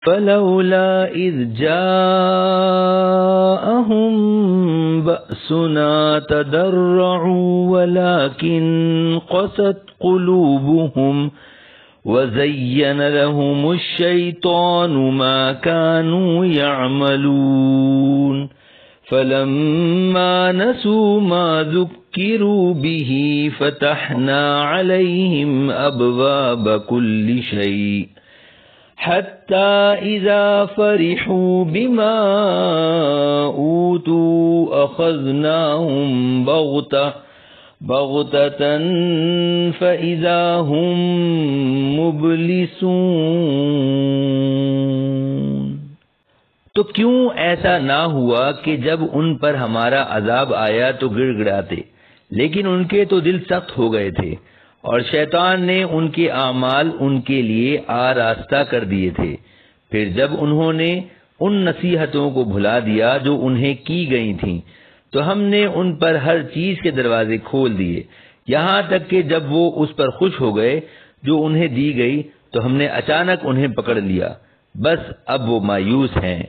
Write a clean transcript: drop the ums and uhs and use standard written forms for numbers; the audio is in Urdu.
فلولا اذ جاءهم بأسنا تضرعوا ولكن قست قلوبهم وزين لهم الشيطان ما كانوا يعملون فلما نسوا ما ذكروا به فتحنا عليهم أبواب كل شيء حتى إذا فرحوا بما أوتوا أخذناهم بغتة فإذا هم مبلسون۔ تو کیوں ایسا نہ ہوا کہ جب ان پر ہمارا عذاب آیا تو گڑ گڑاتے، لیکن ان کے تو دل سخت ہو گئے تھے، اور شیطان نے ان کے اعمال ان کے لیے آراستہ کر دیے تھے۔ پھر جب انہوں نے ان نصیحتوں کو بھلا دیا جو انہیں کی گئی تھیں، تو ہم نے ان پر ہر چیز کے دروازے کھول دیے، یہاں تک کہ جب وہ اس پر خوش ہو گئے جو انہیں دی گئی تو ہم نے اچانک انہیں پکڑ لیا، بس اب وہ مایوس ہیں۔